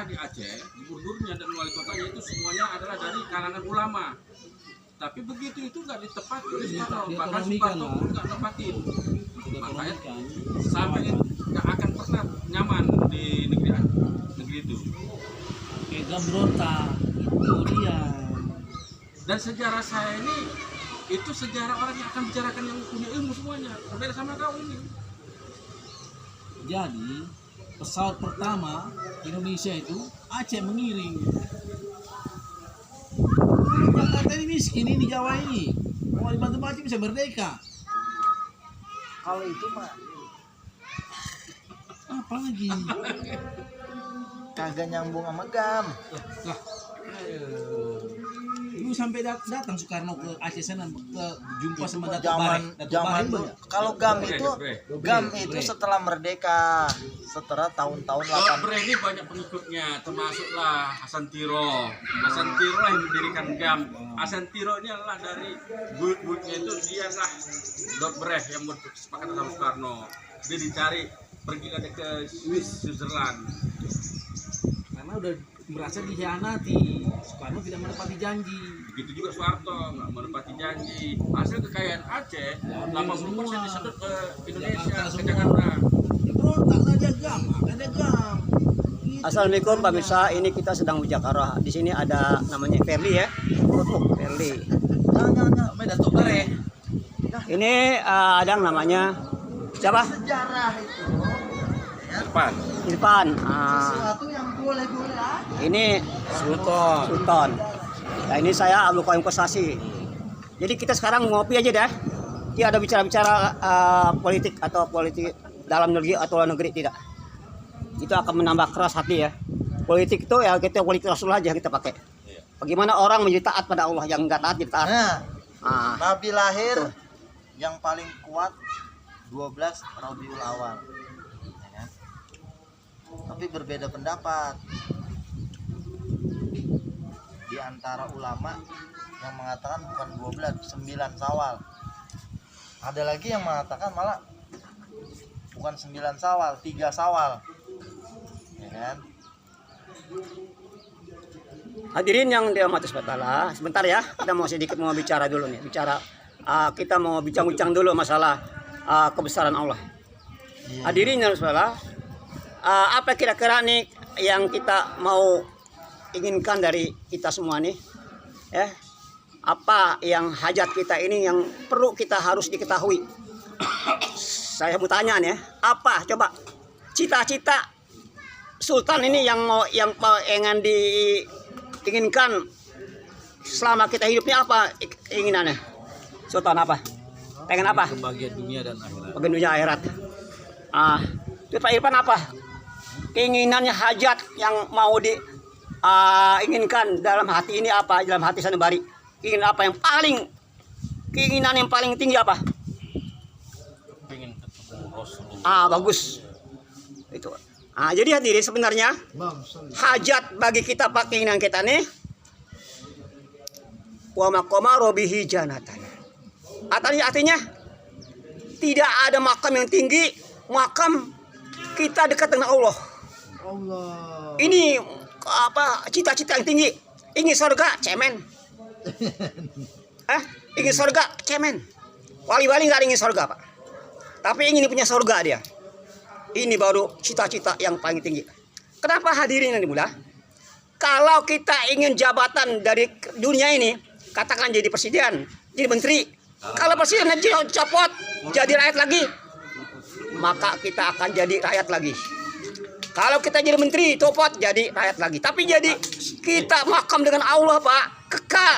di Aceh, gubernurnya dan wali kotanya itu semuanya adalah dari kalangan ulama. Tapi begitu itu nggak ditepati oleh Soekarno, bahkan Soekarno pun nggak tepatin. Makanya sampai nggak akan pernah nyaman di negeri itu. Kayak berontak, itu dia. Dan sejarah saya ini itu sejarah orang yang akan bicarakan yang punya ilmu semuanya. Berbeda sama kau ini. Jadi pesawat pertama Indonesia itu Aceh mengiring. Jakarta ini miskin ini, Jawa ini mau dibantu Aceh bisa merdeka. Kalau itu mah Apa lagi? kagak nyambung sama GAM. Lu sampai datang Soekarno ke Aceh sana ke jumpa Itu sama mah Dato' Bareng. zaman dulu. Kalau GAM itu Bre. setelah merdeka, setelah tahun-tahun Kalau 8. Bre ini banyak pengikutnya, termasuklah Hasan Tiro. Hasan Tiro yang mendirikan GAM. Hasan Tiro ini adalah dari buyut-buyutnya itu dialah Dot Bre yang bersepakat sama Soekarno. Dia dicari pergi ke Switzerland. Karena udah merasa dikhianati, Soekarno tidak menepati janji. Begitu juga Soeharto nggak menepati janji. Hasil kekayaan Aceh 80% disedot ke Indonesia, ke Jakarta. Ya berontak lah dia GAM, ada GAM. Gitu. Assalamualaikum pemirsa, ini kita sedang bicara. Di sini ada namanya Ferli ya. Ferli. Jangan, Dato' Bareng. Ini ada yang namanya siapa? Sejarah itu Depan. Irfan. sesuatu yang boleh-boleh aja. Ini Sultan. Nah, ini saya Abdul Qayyum Kosasi. Jadi kita sekarang ngopi aja deh. Tidak ada bicara-bicara politik atau politik dalam negeri atau luar negeri, tidak. Itu akan menambah keras hati ya. Politik itu ya kita politik Rasul aja kita pakai. Bagaimana orang menjadi taat pada Allah, yang enggak taat jadi taat. Nah, Nabi lahir yang paling kuat 12 Rabiul Awal. Ya kan? Tapi berbeda pendapat di antara ulama yang mengatakan bukan 12, 9 Syawal. Ada lagi yang mengatakan malah bukan 9 Syawal, 3 Syawal. Ya kan? Hadirin yang dirahmati Allah, sebentar ya, kita mau sedikit mau bicara dulu nih, kita mau bincang-bincang dulu masalah kebesaran Allah. Hadirin yang Allah, apa kira-kira nih yang kita mau inginkan dari kita semua nih, ya? Apa yang hajat kita ini yang perlu kita harus diketahui? Saya mau tanya nih, apa coba cita-cita Sultan ini yang pengen diinginkan selama kita hidupnya, apa keinginannya? Sultan apa? Pengen apa? Kebahagiaan dunia dan akhirat. Bagian dunia akhirat. Itu Pak Irfan apa? Keinginannya hajat yang mau diinginkan dalam hati ini apa? Dalam hati sanubari. Ingin apa yang paling keinginan yang paling tinggi apa? Pengen ketemu Rasul. Bagus. Itu. Jadi hadirin sebenarnya hajat bagi kita pak keinginan kita nih wa maqama robihi janatan. Artinya tidak ada makam yang tinggi, makam kita dekat dengan Allah. Ini apa cita-cita yang tinggi? Ingin surga, cemen. Ingin surga, cemen. Wali-wali nggak ingin surga pak, tapi ingin punya surga dia. Ini baru cita-cita yang paling tinggi. Kenapa hadirin yang dimulia? Kalau kita ingin jabatan dari dunia ini, katakan jadi presiden, jadi menteri. Kalau presiden copot, jadi rakyat lagi, maka kita akan jadi rakyat lagi. Kalau kita jadi menteri, copot, jadi rakyat lagi. Tapi jadi kita makam dengan Allah pak, kekal.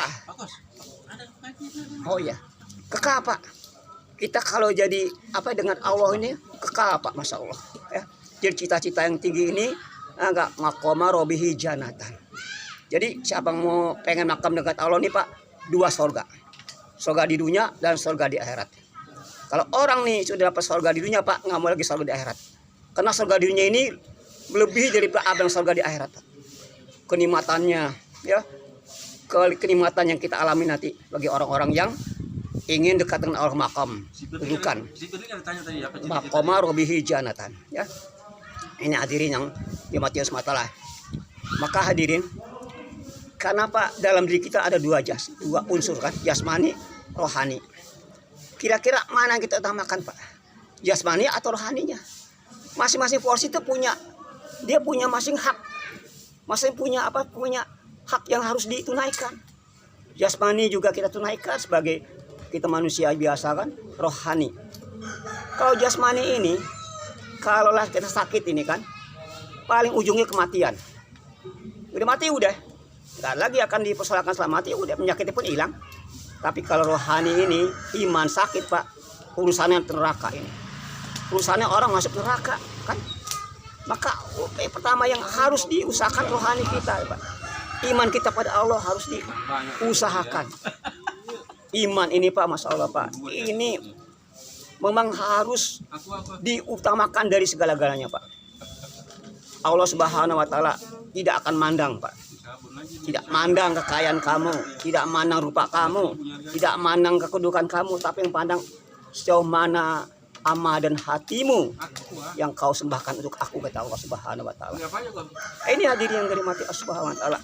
Oh iya, kekal pak. Kita kalau jadi apa dengan Allah ini kekal pak, masya Allah ya. Jadi cita-cita yang tinggi ini enggak maqama robihi janatan. Jadi siapa yang mau pengen makam dekat Allah nih pak, 2 surga di dunia dan surga di akhirat. Kalau orang nih sudah dapat surga di dunia pak, nggak mau lagi surga di akhirat, karena surga di dunia ini lebih dari abang surga di akhirat. Kenikmatannya ya, kenikmatan yang kita alami nanti bagi orang-orang yang ingin dekat dengan Allah, makam dudukan maqama robihi janatan ya. Ini hadirin yang dimati semata lah. Maka hadirin, kenapa dalam diri kita ada dua unsur kan, jasmani, rohani. Kira-kira mana yang kita utamakan Pak? Jasmani atau rohaninya? Masing-masing porsi itu punya masing hak. Masing punya hak yang harus ditunaikan. Jasmani juga kita tunaikan sebagai kita manusia biasa kan, rohani. Kalau jasmani ini, kalaulah kita sakit ini kan, paling ujungnya kematian. Udah mati udah, nggak lagi akan dipersoalkan setelah mati, udah penyakitnya pun hilang. Tapi kalau rohani ini, iman sakit Pak, urusannya neraka ini. Urusannya orang masuk neraka kan. Maka pertama yang harus diusahakan rohani kita Pak. Iman kita pada Allah harus diusahakan. Iman ini Pak, Masya Allah Pak, ini memang harus diutamakan dari segala-galanya Pak. Allah Subhanahu wa Ta'ala tidak akan mandang Pak. Tidak mandang kekayaan kamu, tidak mandang rupa kamu, tidak mandang kedudukan kamu, tapi yang pandang sejauh mana amal dan hatimu yang kau sembahkan untuk aku, kata Allah Subhanahu wa Ta'ala. Ini hadirin yang dirahmati Allah Subhanahu wa Ta'ala.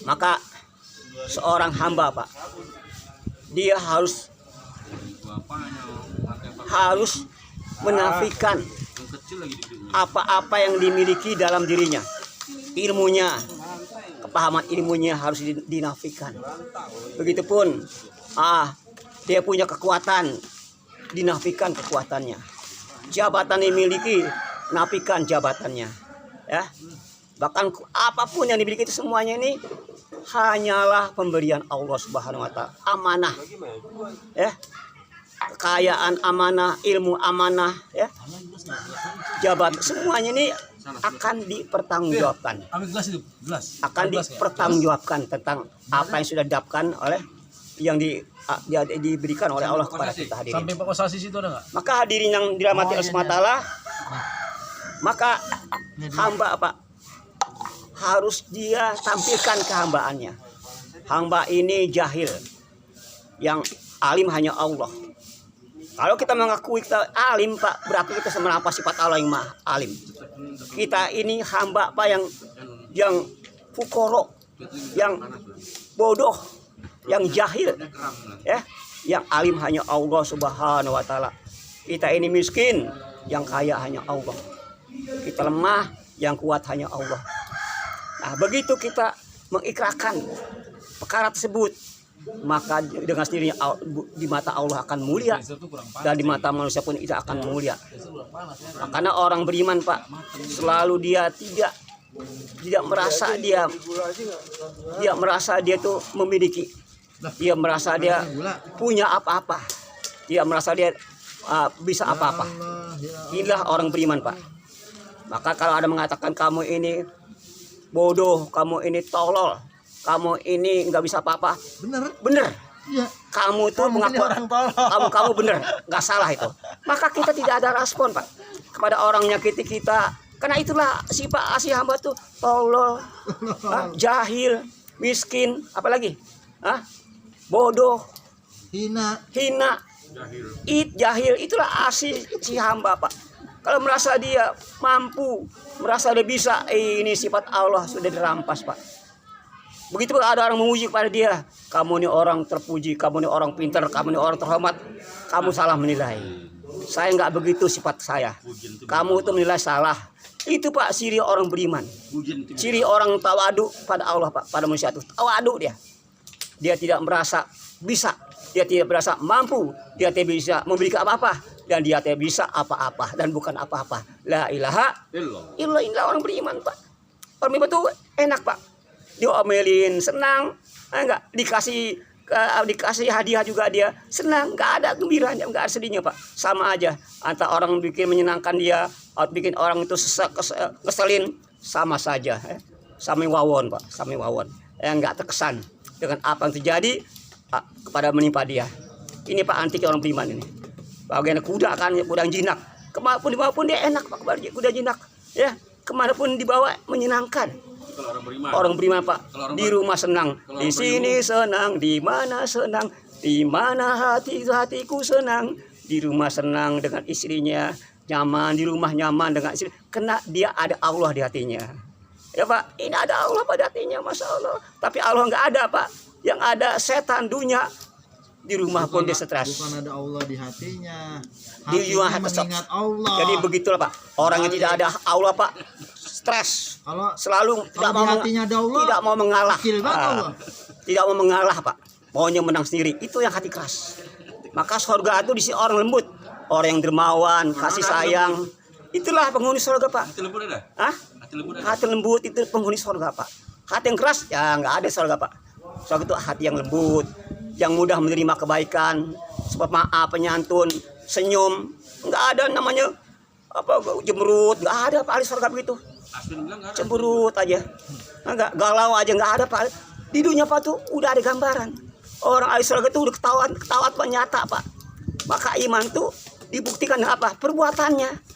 Maka seorang hamba Pak, dia harus menafikan apa-apa yang dimiliki dalam dirinya. Ilmunya, kepahaman ilmunya harus dinafikan. Begitupun dia punya kekuatan, dinafikan kekuatannya. Jabatan yang dimiliki, nafikan jabatannya. Ya. Bahkan apapun yang dimiliki itu semuanya ini hanyalah pemberian Allah Subhanahu wa Ta'ala, amanah. Ya. Kekayaan amanah, ilmu amanah, ya. Jabat semuanya ini akan dipertanggungjawabkan. Akan dipertanggungjawabkan tentang apa yang sudah didapatkan oleh yang diberikan oleh Allah kepada kita hadirin. Sampai posasi situ ada nggak? Maka hadirin yang dirahmati Allah SWT, maka hamba apa? Harus dia tampilkan kehambaannya. Hamba ini jahil, yang alim hanya Allah. Kalau kita mengakui kita alim Pak, berarti kita menampar sifat Allah yang maha alim. Kita ini hamba Pak yang fukoro, yang bodoh, yang jahil, ya, yang alim hanya Allah Subhanahu wa Ta'ala. Kita ini miskin, yang kaya hanya Allah. Kita lemah, yang kuat hanya Allah. Nah, begitu kita mengikrarkan perkara tersebut, maka dengan sendirinya di mata Allah akan mulia, dan di mata manusia pun itu akan mulia. Nah, karena orang beriman Pak, selalu dia tidak merasa dia tuh memiliki, dia merasa dia punya apa-apa, dia merasa dia bisa apa-apa. Inilah orang beriman Pak. Maka kalau ada mengatakan kamu ini bodoh, kamu ini tolol, kamu ini nggak bisa apa-apa, bener. Ya. Kamu tuh mengaku orang tolol. Kamu bener, nggak salah itu. Maka kita tidak ada respon Pak kepada orang nyakiti kita. Karena itulah sifat asli hamba tuh tolol, jahil, miskin, apalagi, bodoh, hina, jahil. Itulah asli si hamba Pak. Kalau merasa dia mampu, merasa dia bisa, ini sifat Allah sudah dirampas Pak. Begitu ada orang memuji kepada dia, kamu ini orang terpuji, kamu ini orang pintar, kamu ini orang terhormat, kamu salah menilai. Saya nggak begitu sifat saya. Kamu itu menilai salah. Itu Pak ciri orang beriman. Ciri orang tawadu pada Allah Pak, pada manusia itu tawadu dia. Dia tidak merasa bisa, dia tidak merasa mampu, dia tidak bisa memberikan apa-apa, dan dia tidak bisa apa-apa dan bukan apa-apa. La ilaha illallah, orang beriman Pak. Orang beriman itu enak Pak. Diomelin senang, enggak dikasih hadiah juga dia senang, enggak ada gembiranya, enggak ada sedihnya Pak. Sama aja antara orang bikin menyenangkan dia atau bikin orang itu keselin, sama saja, sama wawon Pak, sama wawon. Enggak terkesan dengan apa yang terjadi kepada menimpa dia. Ini Pak antik orang beriman ini. Bagian kuda kan, kuda jinak, kemanapun dia enak Pak, kuda jinak, ya, kemanapun dibawa menyenangkan. Orang beriman Pak, di rumah senang, di sini senang, di mana senang, di mana hatiku senang, di rumah senang dengan istrinya, nyaman, di rumah nyaman dengan istri, karena dia ada Allah di hatinya. Ya Pak, ini ada Allah pada hatinya, Masya Allah. Tapi Allah nggak ada Pak. Yang ada setan dunia. Di rumah pun dia stres. Bukan ada Allah di hatinya. Di rumah Hatinya mengingat Allah. Jadi begitulah Pak. Orang yang tidak ada Allah Pak, stres. Kalau Selalu tidak kalau di mau hatinya ada Allah, tidak mau mengalah. kecil banget Allah. Tidak mau mengalah Pak. Maunya menang sendiri. Itu yang hati keras. Maka surga itu diisi orang lembut, orang yang dermawan, kasih sayang. Itulah penghuni surga Pak. Hati lembut ada? Hah? Hati lembut ada? Hati lembut itu penghuni surga Pak. Hati yang keras ya nggak ada surga Pak. Surga itu hati yang lembut, yang mudah menerima kebaikan, sebab maaf, penyantun, senyum. Nggak ada namanya apa jemurut, nggak ada Pak ahli surga begitu. Aswin bilang nggak ada. Cemberut aja, nggak galau aja nggak ada Pak. Di dunia Pak tuh udah ada gambaran. Orang ahli surga itu udah ketahuan Pak, nyata Pak. Maka iman tuh dibuktikan dengan apa? Perbuatannya.